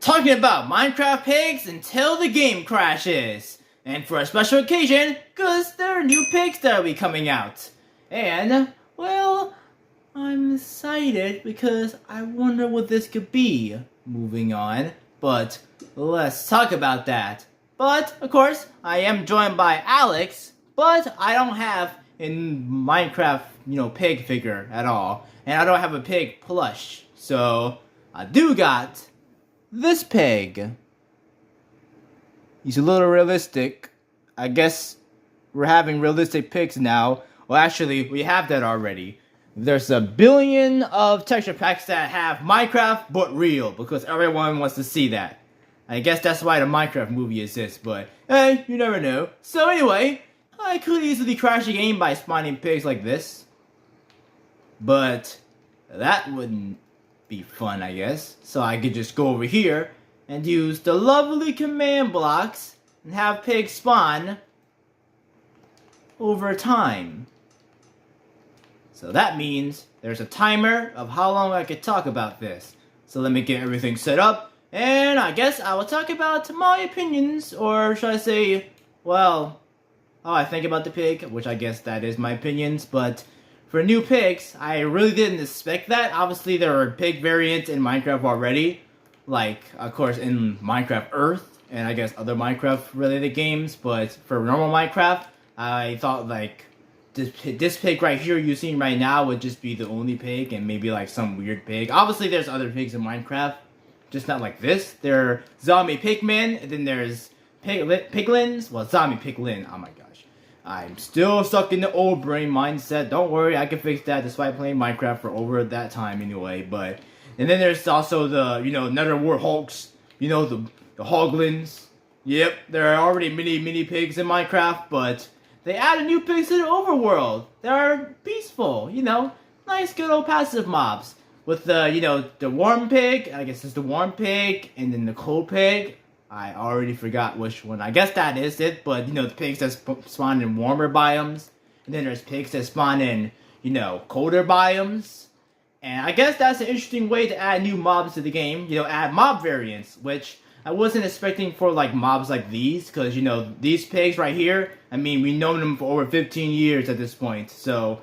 talking about Minecraft pigs until the game crashes. And for a special occasion, because there are new pigs that will be coming out. And, well, I'm excited because I wonder what this could be. Moving on, but let's talk about that. But, of course, I am joined by Alex, but I don't have a Minecraft, pig figure at all. And I don't have a pig plush. So, I do got this pig. He's a little realistic. I guess we're having realistic pigs now. Well, actually, we have that already. There's a billion of texture packs that have Minecraft, but real, because everyone wants to see that. I guess that's why the Minecraft movie exists, but hey, you never know. So anyway, I could easily crash a game by spawning pigs like this. But that wouldn't be fun, I guess. So I could just go over here and use the lovely command blocks and have pigs spawn over time. So that means there's a timer of how long I could talk about this. So let me get everything set up, and I guess I will talk about my opinions, or should I say, well, how I think about the pig, which I guess that is my opinions. But for new pigs, I really didn't expect that. Obviously, there are pig variants in Minecraft already, like, of course, in Minecraft Earth, and I guess other Minecraft-related games. But for normal Minecraft, I thought, like, this pig right here you're seeing right now would just be the only pig, and maybe like some weird pig. Obviously there's other pigs in Minecraft, just not like this. There are zombie pigmen, and then there's piglins. Well, zombie piglin. Oh my gosh. I'm still stuck in the old brain mindset. Don't worry, I can fix that despite playing Minecraft for over that time anyway. But, and then there's also the, nether war hulks. The hoglins. Yep, there are already mini pigs in Minecraft, but they added new pigs to the overworld. They're peaceful, nice good old passive mobs. With the, the warm pig, I guess it's the warm pig, and then the cold pig. I already forgot which one. I guess that is it, but, the pigs that spawn in warmer biomes. And then there's pigs that spawn in, colder biomes. And I guess that's an interesting way to add new mobs to the game. Add mob variants, which I wasn't expecting for, like, mobs like these, because, these pigs right here, I mean, we've known them for over 15 years at this point, so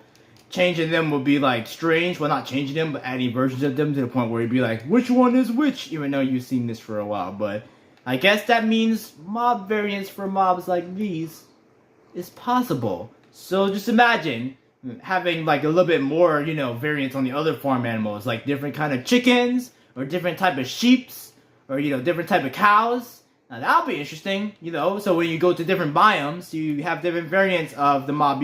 changing them would be, like, strange. Well, not changing them, but adding versions of them to the point where you'd be like, which one is which, even though you've seen this for a while. But I guess that means mob variants for mobs like these is possible. So just imagine having, like, a little bit more, variants on the other farm animals, like different kind of chickens, or different type of sheeps, or, different type of cows. Now, that'll be interesting, so when you go to different biomes, you have different variants of the mob,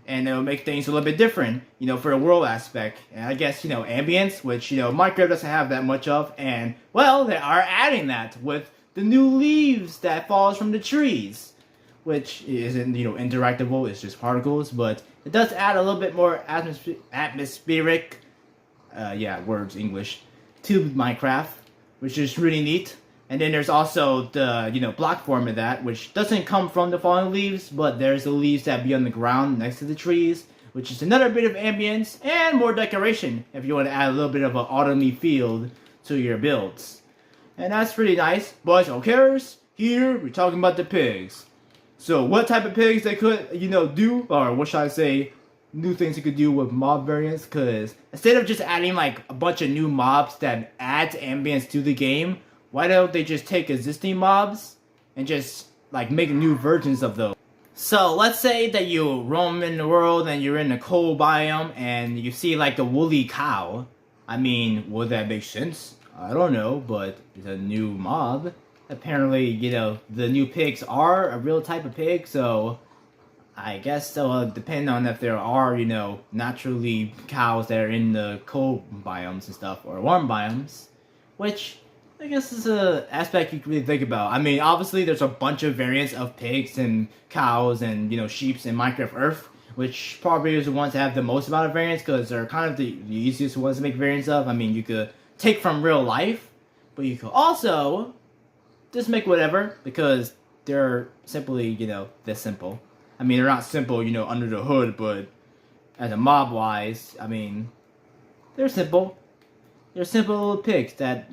and it'll make things a little bit different, for the world aspect. And I guess, ambients, which, Minecraft doesn't have that much of, and, well, they are adding that with the new leaves that falls from the trees, which isn't, interactable, it's just particles, but it does add a little bit more atmospheric, words, English, to Minecraft, which is really neat. And then there's also the, block form of that, which doesn't come from the falling leaves, but there's the leaves that be on the ground next to the trees, which is another bit of ambience and more decoration if you want to add a little bit of an autumny feel to your builds. And that's pretty nice, but who cares? Here, we're talking about the pigs. So what type of pigs they could, do, or what should I say, new things you could do with mob variants, because instead of just adding, like, a bunch of new mobs that adds ambience to the game, why don't they just take existing mobs and just, like, make new versions of those? So, let's say that you roam in the world and you're in the cold biome and you see, like, the woolly cow. I mean, would that make sense? I don't know, but it's a new mob. Apparently, the new pigs are a real type of pig, so I guess it'll depend on if there are, naturally cows that are in the cold biomes and stuff, or warm biomes, which I guess is a aspect you can really think about. I mean, obviously there's a bunch of variants of pigs and cows and, sheeps in Minecraft Earth, which probably is the ones that have the most amount of variants, because they're kind of the easiest ones to make variants of. I mean, you could take from real life, but you could also just make whatever, because they're simply, this simple. I mean, they're not simple, under the hood, but as a mob-wise, I mean, they're simple. they're simple little pigs that,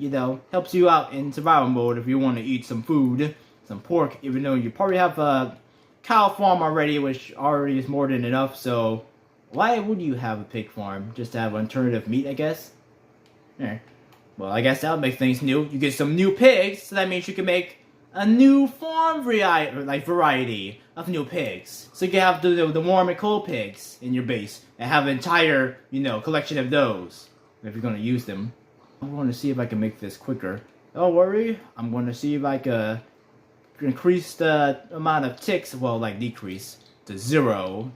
helps you out in survival mode if you want to eat some food, some pork, even though you probably have a cow farm already, which already is more than enough, so why would you have a pig farm? Just to have alternative meat, I guess? Well, I guess that'll make things new. You get some new pigs, so that means you can make a new farm variety of new pigs. So you can have the warm and cold pigs in your base, and have an entire, collection of those, if you're going to use them. I'm going to see if I can make this quicker. Don't worry, I'm going to see if I can increase the amount of ticks, well, decrease to 0.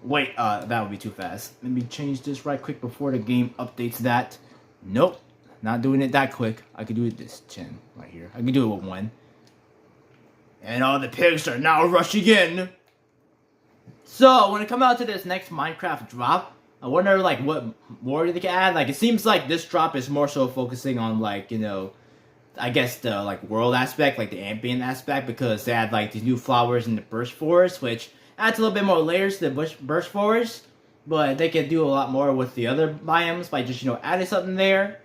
Wait, that would be too fast. Let me change this right quick before the game updates that. Nope, not doing it that quick. I could do it this 10 right here. I can do it with 1. And all the pigs are now rushing in. So, when it comes out to this next Minecraft drop, I wonder, what more they can add. It seems like this drop is more so focusing on, I guess the, world aspect, the ambient aspect, because they had, these new flowers in the burst forest, which adds a little bit more layers to the burst forest, but they can do a lot more with the other biomes by just, adding something there,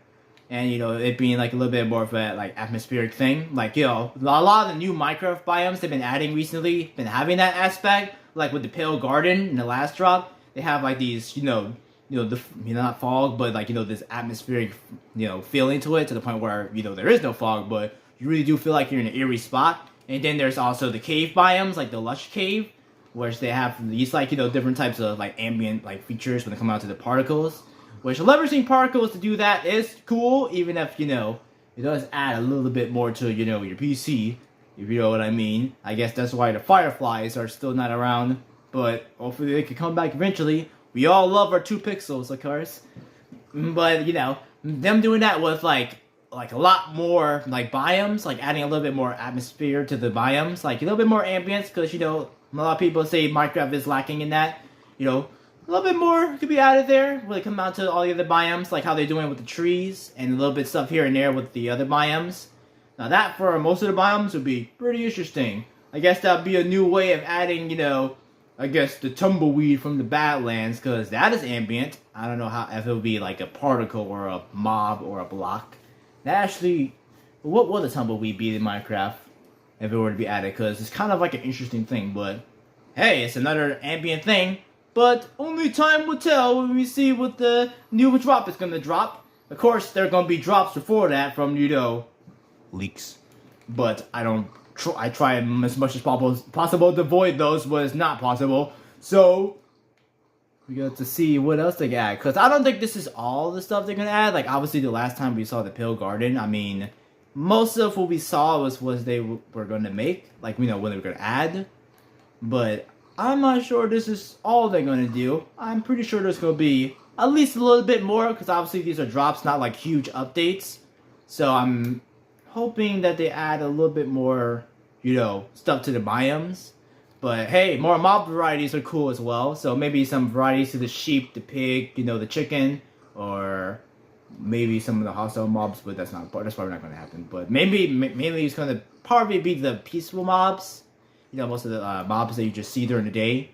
and, it being, a little bit more of a, atmospheric thing. A lot of the new Minecraft biomes they've been adding recently, been having that aspect, with the Pale Garden in the last drop. They have, these, not fog, but, this atmospheric, feeling to it, to the point where, there is no fog, but you really do feel like you're in an eerie spot. And then there's also the cave biomes, the Lush Cave, which they have these, different types of, ambient, features when they come out to the particles. Which, leveraging particles to do that is cool, even if, it does add a little bit more to, your PC, if you know what I mean. I guess that's why the fireflies are still not around, but hopefully they can come back eventually. We all love our 2 pixels, of course. But, them doing that with, a lot more, biomes, adding a little bit more atmosphere to the biomes, a little bit more ambience, because, a lot of people say Minecraft is lacking in that, a little bit more could be added there when it comes out to all the other biomes, how they're doing with the trees, and a little bit stuff here and there with the other biomes. Now that, for most of the biomes, would be pretty interesting. I guess that would be a new way of adding, I guess the tumbleweed from the Badlands, because that is ambient. I don't know if it would be a particle or a mob or a block. That actually, what would a tumbleweed be in Minecraft if it were to be added? Because it's kind of an interesting thing, but hey, it's another ambient thing. But only time will tell when we see what the new drop is going to drop. Of course, there are going to be drops before that from, leaks. But I try as much as possible to avoid those, but it's not possible. So, we got to see what else they can add. Because I don't think this is all the stuff they're going to add. Obviously, the last time we saw the Pale Garden, I mean, most of what we saw was they were going to make. What they were going to add. But I'm not sure this is all they're going to do. I'm pretty sure there's going to be at least a little bit more. Because obviously, these are drops, not huge updates. So, I'm hoping that they add a little bit more, stuff to the biomes. But hey, more mob varieties are cool as well. So maybe some varieties to the sheep, the pig, the chicken, or maybe some of the hostile mobs. But that's probably not going to happen. But mainly it's going to probably be the peaceful mobs. Most of the mobs that you just see during the day.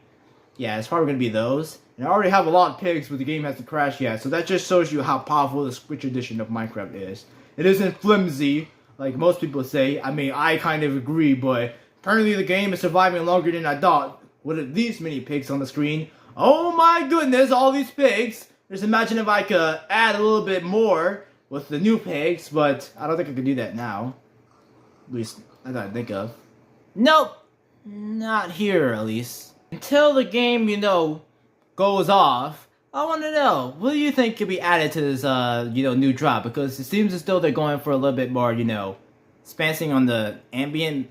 Yeah, it's probably going to be those. And I already have a lot of pigs, but the game hasn't crashed yet. So that just shows you how powerful the Switch edition of Minecraft is. It isn't flimsy, like most people say. I mean, I kind of agree, but apparently the game is surviving longer than I thought. With these many pigs on the screen. Oh my goodness, all these pigs. Just imagine if I could add a little bit more with the new pigs, but I don't think I could do that now. At least, I gotta think of. Nope! Not here, at least. Until the game, goes off, I want to know, what do you think could be added to this, new drop? Because it seems as though they're going for a little bit more, expansing on the ambient,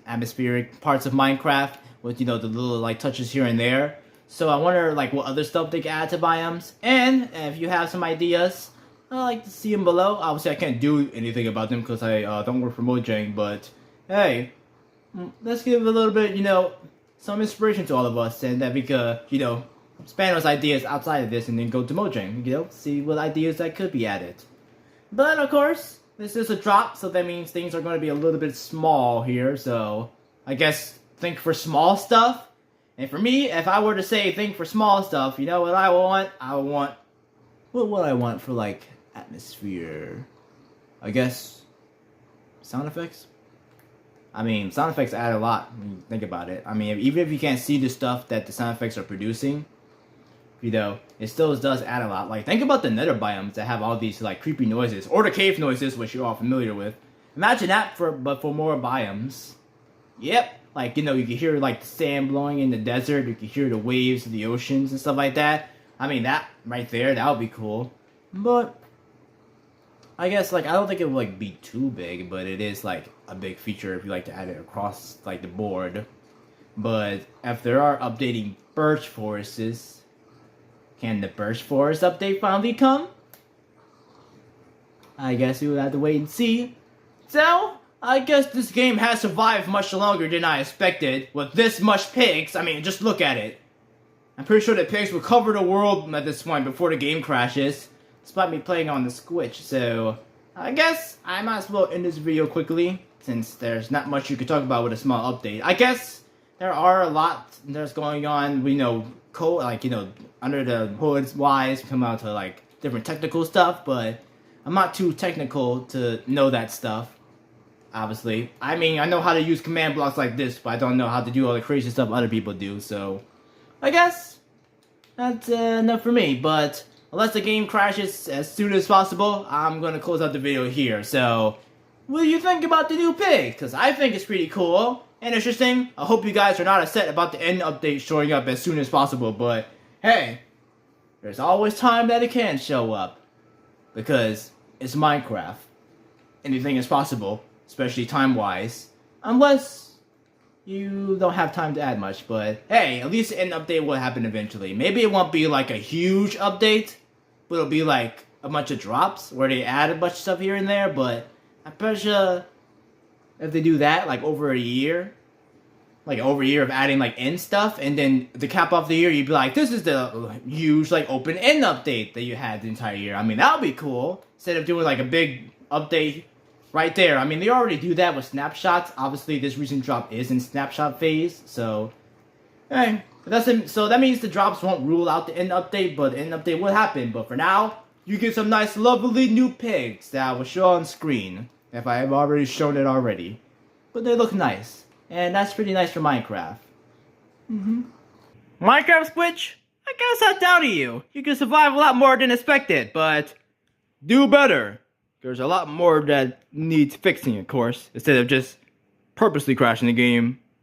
atmospheric parts of Minecraft with, the little, touches here and there. So I wonder, what other stuff they can add to biomes. And if you have some ideas, I'd like to see them below. Obviously, I can't do anything about them because I don't work for Mojang, but hey, let's give a little bit, some inspiration to all of us, and that we could, expand those ideas outside of this and then go to Mojang, see what ideas that could be added. But of course, this is a drop, so that means things are going to be a little bit small here, so I guess think for small stuff. And for me, if I were to say think for small stuff, you know what I want? What would I want for atmosphere. I guess sound effects. I mean, sound effects add a lot when you think about it. I mean, even if you can't see the stuff that the sound effects are producing, you know, it still does add a lot. Like, think about the nether biomes that have all these like creepy noises, or the cave noises, which you're all familiar with. Imagine that but for more biomes. Yep. Like, you know, you can hear like the sand blowing in the desert. You can hear the waves of the oceans and stuff like that. I mean, that right there, that would be cool. But I guess, like, I don't think it would, like, be too big, but it is, like, a big feature if you like to add it across, like, the board. But if there are updating birch forests, can the birch forest update finally come? I guess we will have to wait and see. So, I guess this game has survived much longer than I expected, with this much pigs. I mean, just look at it. I'm pretty sure the pigs will cover the world at this point before the game crashes, despite me playing on the Switch. So, I guess I might as well end this video quickly, since there's not much you could talk about with a small update. I guess there are a lot that's going on, you know, like, you know, under the hoods wise, come out to like different technical stuff, but I'm not too technical to know that stuff. Obviously, I mean, I know how to use command blocks like this, but I don't know how to do all the crazy stuff other people do, so I guess that's enough for me. But unless the game crashes as soon as possible, I'm gonna close out the video here. So, what do you think about the new pig? Because I think it's pretty cool and interesting. I hope you guys are not upset about the end update showing up as soon as possible, but hey, there's always time that it can show up, because it's Minecraft. Anything is possible, especially time-wise, unless you don't have time to add much. But hey, at least an update will happen eventually. Maybe it won't be like a huge update, but it'll be like a bunch of drops where they add a bunch of stuff here and there. But I'm pretty sure if they do that, like over a year of adding like end stuff, and then to cap off the year, you'd be like, this is the huge like open end update that you had the entire year. I mean, that would be cool, instead of doing like a big update right there. I mean, they already do that with snapshots. Obviously, this recent drop is in snapshot phase, so hey, so that means the drops won't rule out the end update, but the end update will happen. But for now, you get some nice, lovely new pigs that I will show on screen, if I have already shown it already. But they look nice, and that's pretty nice for Minecraft. Minecraft Switch? I guess I doubt you. You can survive a lot more than expected, but do better. There's a lot more that needs fixing, of course, instead of just purposely crashing the game.